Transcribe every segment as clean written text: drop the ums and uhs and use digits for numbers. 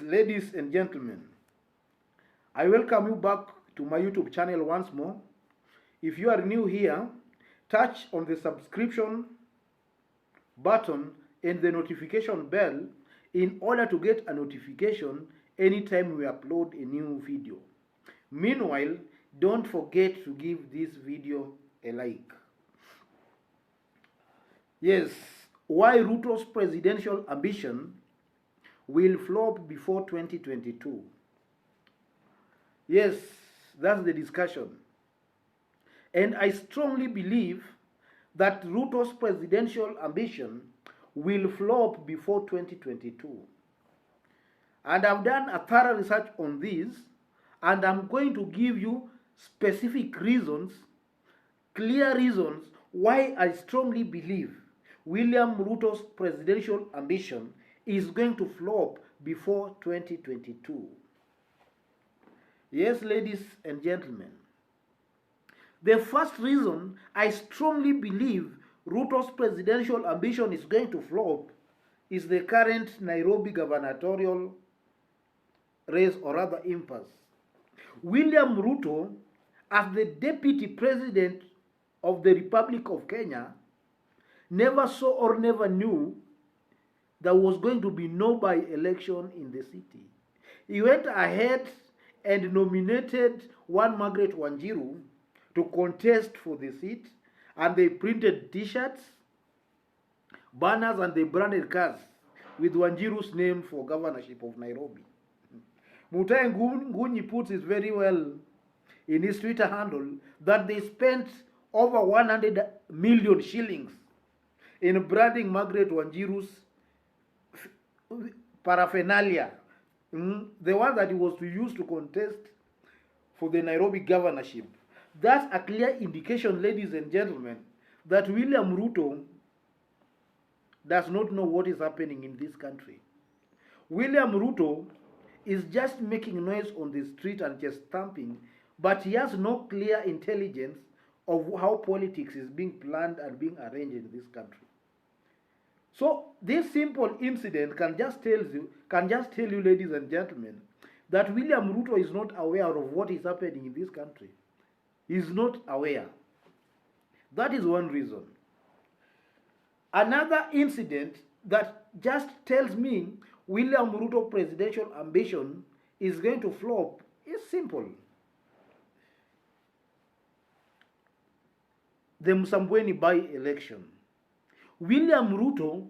ladies and gentlemen, I welcome you back to my YouTube channel once more. If you are new here, touch on the subscription button and the notification bell in order to get a notification anytime we upload a new video. Meanwhile, don't forget to give this video a like. Yes, why Ruto's presidential ambition will flop before 2022. Yes, that's the discussion. And I strongly believe that Ruto's presidential ambition will flop before 2022. And I've done a thorough research on this, and I'm going to give you specific reasons, clear reasons, why I strongly believe William Ruto's presidential ambition is going to flop before 2022. Yes, ladies and gentlemen. The first reason I strongly believe Ruto's presidential ambition is going to flop is the current Nairobi Governatorial race, or rather impasse. William Ruto, as the deputy president of the Republic of Kenya, never saw or never knew there was going to be no by-election in the city. He went ahead and nominated one Margaret Wanjiru to contest for the seat, and they printed t-shirts, banners, and they branded cars with Wanjiru's name for governorship of Nairobi. Mutahi Ngunyi puts it very well in his Twitter handle that they spent over 100 million shillings in branding Margaret Wanjiru's paraphernalia, the one that he was to use to contest for the Nairobi governorship. That's a clear indication, ladies and gentlemen, that William Ruto does not know what is happening in this country. William Ruto is just making noise on the street and just stamping, but he has no clear intelligence of how politics is being planned and being arranged in this country. So this simple incident can just tell you, ladies and gentlemen, that William Ruto is not aware of what is happening in this country. He is not aware. That is one reason. Another incident that just tells me William Ruto presidential ambition is going to flop is simple. The Msambweni by-election. William Ruto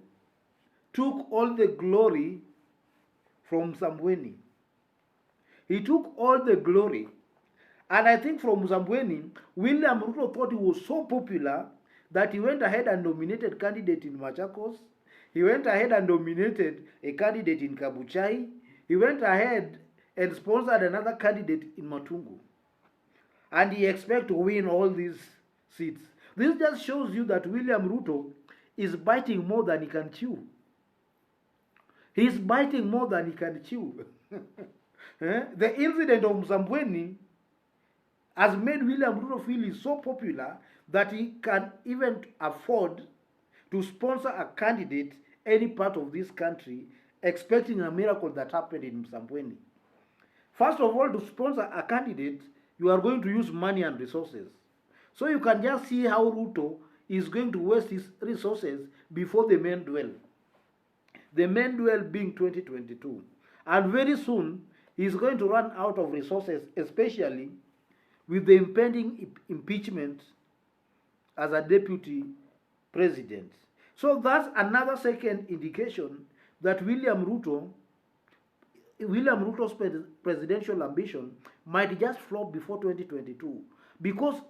took all the glory from Msambweni. He took all the glory. And I think from Msambweni, William Ruto thought he was so popular that he went ahead and nominated a candidate in Machakos. He went ahead and nominated a candidate in Kabuchai. He went ahead and sponsored another candidate in Matungu. And he expects to win all these seats. This just shows you that William Ruto is biting more than he can chew. He's biting more than he can chew. The incident of Msambweni has made William Ruto feel he's so popular that he can even afford to sponsor a candidate any part of this country, expecting a miracle that happened in Msambweni. First of all, to sponsor a candidate, you are going to use money and resources. So you can just see how Ruto is going to waste his resources before the main duel. The main duel being 2022. And very soon, he's going to run out of resources, especially with the impending impeachment as a deputy president. So that's another second indication that William Ruto's presidential ambition might just flop before 2022, because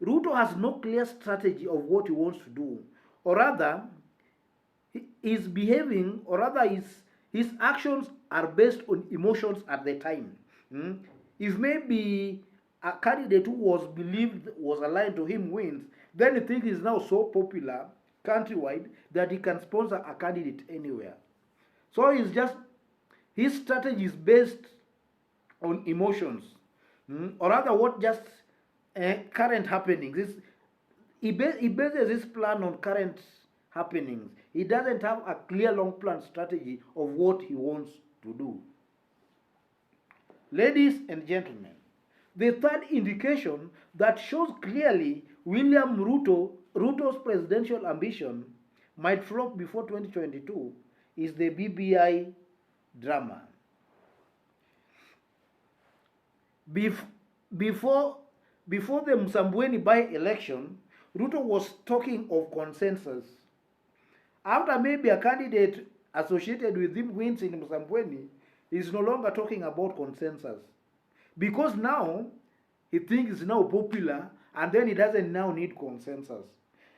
Ruto has no clear strategy of what he wants to do, or rather, he's behaving, or rather, his actions are based on emotions at the time. If maybe a candidate who was believed was aligned to him wins, then he thinks he's now so popular countrywide that he can sponsor a candidate anywhere. So his strategy is based on emotions, or rather what just current happenings. He bases his plan on current happenings. He doesn't have a clear long plan strategy of what he wants to do. Ladies and gentlemen, the third indication that shows clearly Ruto's presidential ambition might flop before 2022 is the BBI drama. Before the Msambweni by-election, Ruto was talking of consensus. After maybe a candidate associated with him wins in Msambweni, he's no longer talking about consensus. Because now, he thinks it's now popular, and then he doesn't now need consensus.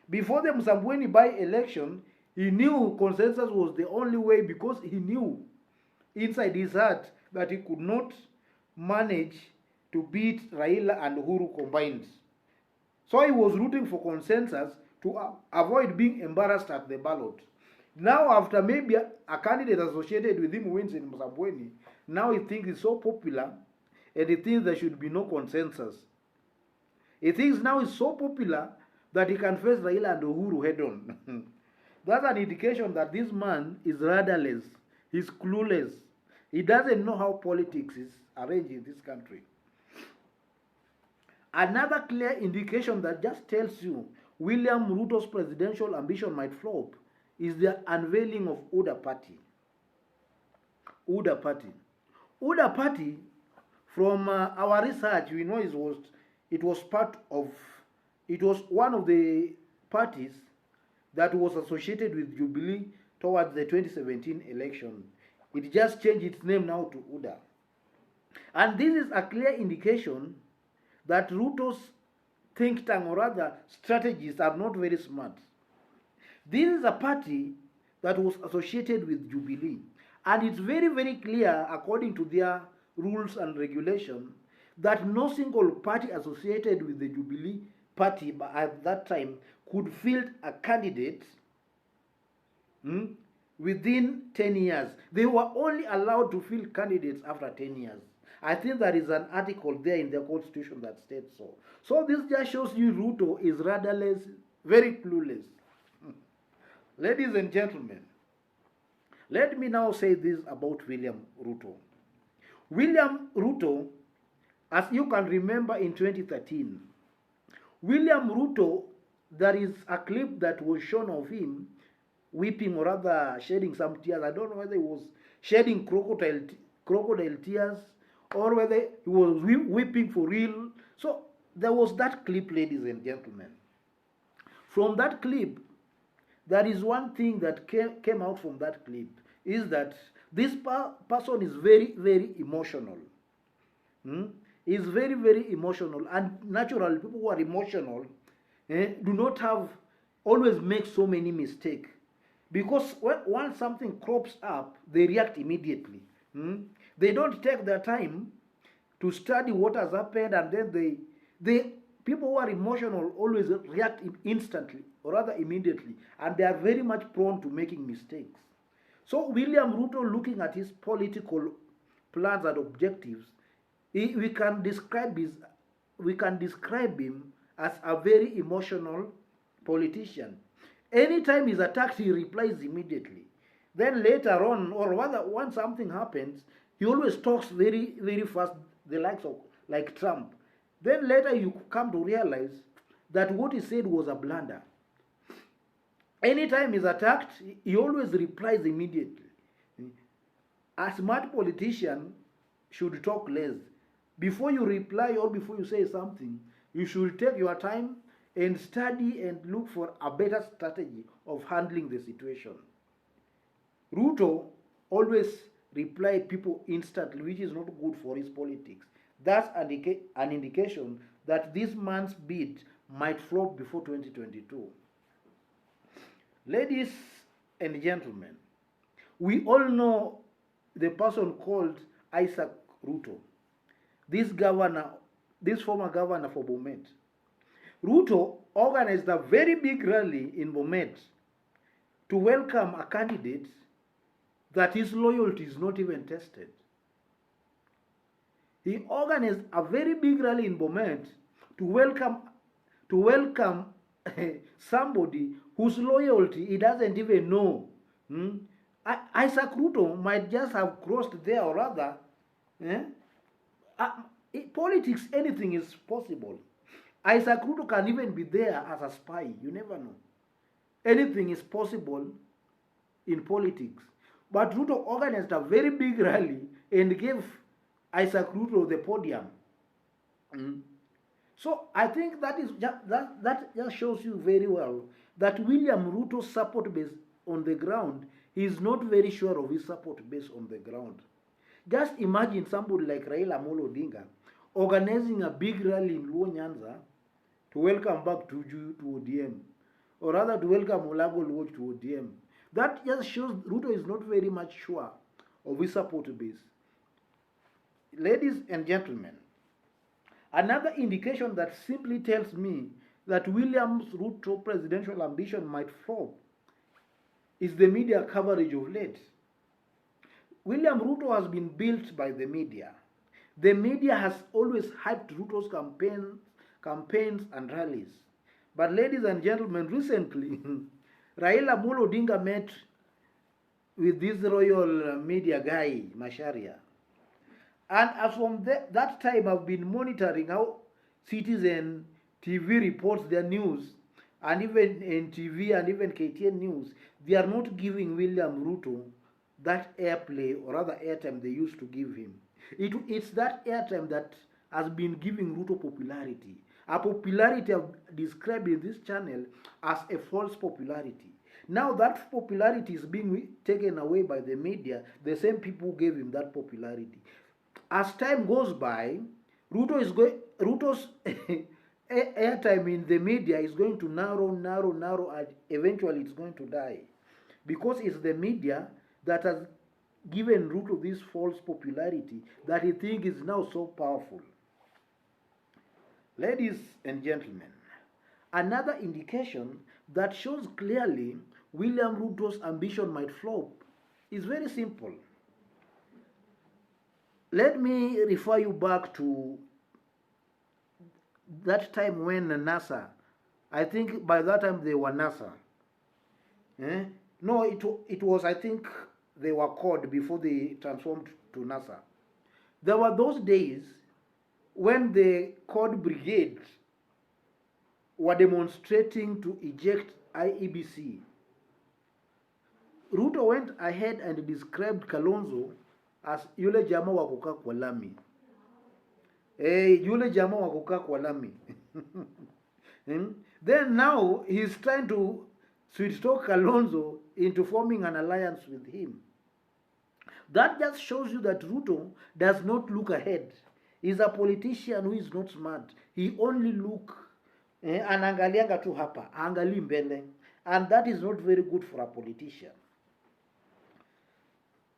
Before the Msambweni by-election, he knew consensus was the only way, because he knew inside his heart that he could not manage to beat Raila and Uhuru combined. So he was rooting for consensus to avoid being embarrassed at the ballot. Now, after maybe a candidate associated with him wins in Msambweni, now he thinks it's so popular, and he thinks there should be no consensus. He thinks now it's so popular that he can face Raila and Uhuru head on. That's an indication that this man is rudderless. He's clueless. He doesn't know how politics is arranged in this country. Another clear indication that just tells you William Ruto's presidential ambition might flop is the unveiling of UDA Party. UDA Party. UDA Party, from our research, we know it was one of the parties that was associated with Jubilee towards the 2017 election. It just changed its name now to UDA. And this is a clear indication that Ruto's think tank, or rather strategies, are not very smart. This is a party that was associated with Jubilee. And it's very, very clear, according to their rules and regulations, that no single party associated with the Jubilee party at that time could field a candidate within 10 years. They were only allowed to field candidates after 10 years. I think there is an article there in the constitution that states so. So this just shows you Ruto is rudderless, very clueless. Ladies and gentlemen, let me now say this about William Ruto. William Ruto, as you can remember in 2013, William Ruto, there is a clip that was shown of him weeping, or rather shedding some tears. I don't know whether he was shedding crocodile tears or whether he was weeping for real. So there was that clip, ladies and gentlemen. From that clip, there is one thing that came out from that clip, is that this person is very, very emotional. Is very, very emotional. And naturally, people who are emotional do not always make so many mistakes. Because once something crops up, they react immediately. They don't take their time to study what has happened, and then people who are emotional always react instantly, or rather immediately, and they are very much prone to making mistakes. So William Ruto, looking at his political plans and objectives, we can describe him as a very emotional politician. Anytime he's attacked, he replies immediately. Then later on, or rather when something happens, he always talks very, very fast, the likes of like Trump. Then later you come to realize that what he said was a blunder. Anytime he's attacked, he always replies immediately. A smart politician should talk less. Before you reply or before you say something, you should take your time and study and look for a better strategy of handling the situation. Ruto always replied people instantly, which is not good for his politics. That's an indication that this man's bid might flop before 2022. Ladies and gentlemen, we all know the person called Isaac Ruto, this former governor for Bomet. Ruto organized a very big rally in Bomet to welcome a candidate that his loyalty is not even tested. He organized a very big rally in Bomet to welcome somebody whose loyalty he doesn't even know. Isaac Ruto might just have crossed there, or rather, In politics, anything is possible. Isaac Ruto can even be there as a spy. You never know. Anything is possible in politics. But Ruto organized a very big rally and gave Isaac Ruto the podium. Mm. So I think that just shows you very well that William Ruto's support base on the ground, he is not very sure of his support base on the ground. Just imagine somebody like Raila Amolo Odinga organizing a big rally in Luo Nyanza to welcome back Tuju to ODM, or rather to welcome Olago Luo to ODM. That just shows Ruto is not very much sure of his support base. Ladies and gentlemen, another indication that simply tells me that William Ruto presidential ambition might flop is the media coverage of late. William Ruto has been built by the media. The media has always hyped Ruto's campaigns and rallies. But ladies and gentlemen, recently, Raila Amolo Odinga met with this royal media guy, Macharia. And as from that time, I've been monitoring how Citizen TV reports their news, and even NTV and even KTN News, they are not giving William Ruto that airplay, or rather airtime they used to give him. It's that airtime that has been giving Ruto popularity. A popularity I've described in this channel as a false popularity. Now that popularity is being taken away by the media, the same people who gave him that popularity. As time goes by, Ruto's airtime in the media is going to narrow, and eventually it's going to die. Because it's the media that has given Ruto this false popularity that he thinks is now so powerful. Ladies and gentlemen, another indication that shows clearly William Ruto's ambition might flop is very simple. Let me refer you back to that time when NASA, I think by that time they were NASA. No, it was, I think they were called before they transformed to NASA. There were those days when the CORD brigade were demonstrating to eject IEBC. Ruto went ahead and described Kalonzo as yule jamaa wa kukaa kwa lami. Yule jamaa wa kukaa kwa lami. Then now he's trying to sweet talk Kalonzo into forming an alliance with him. That just shows you that Ruto does not look ahead. He's a politician who is not smart. He only look anaangalianga tu hapa, angali mbele, and that is not very good for a politician.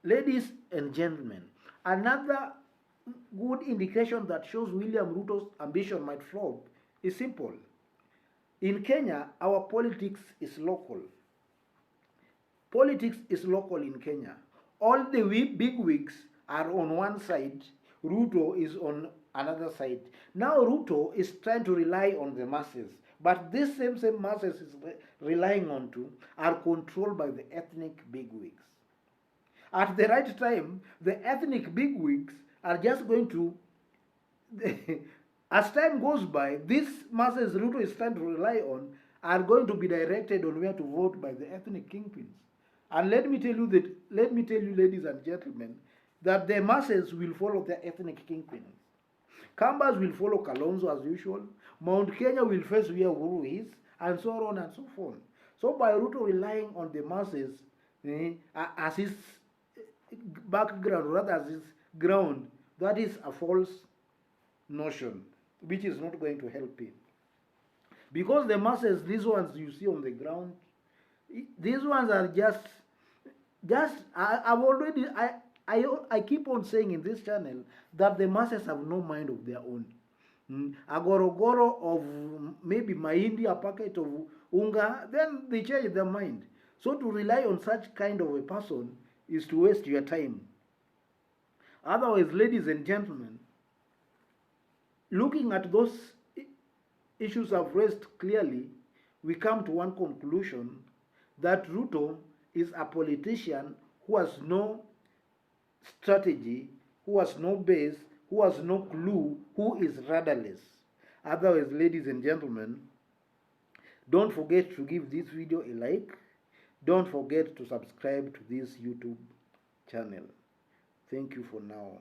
Ladies and gentlemen, another good indication that shows William Ruto's ambition might flop is simple. In Kenya, our politics is local. Politics is local in Kenya. All the big wigs are on one side, Ruto is on another side. Now Ruto is trying to rely on the masses, but these same masses is relying on to are controlled by the ethnic bigwigs. At the right time, the ethnic bigwigs are just going to, as time goes by, these masses Ruto is trying to rely on are going to be directed on where to vote by the ethnic kingpins. And let me tell you, ladies and gentlemen, that the masses will follow their ethnic kingpins. Kambas will follow Kalonzo as usual. Mount Kenya will face where Uhuru is, and so on and so forth. So by Ruto relying on the masses as his background, rather as his ground, that is a false notion, which is not going to help him. Because the masses, these ones you see on the ground, these ones are I keep on saying in this channel that the masses have no mind of their own. A gorogoro of maybe mahindi, a packet of unga, then they change their mind. So to rely on such kind of a person is to waste your time. Otherwise, ladies and gentlemen, looking at those issues I've raised clearly, we come to one conclusion, that Ruto is a politician who has no strategy, who has no base, who has no clue who is rudderless. Otherwise, ladies and gentlemen, don't forget to give this video a like. Don't forget to subscribe to this YouTube channel. Thank you for now.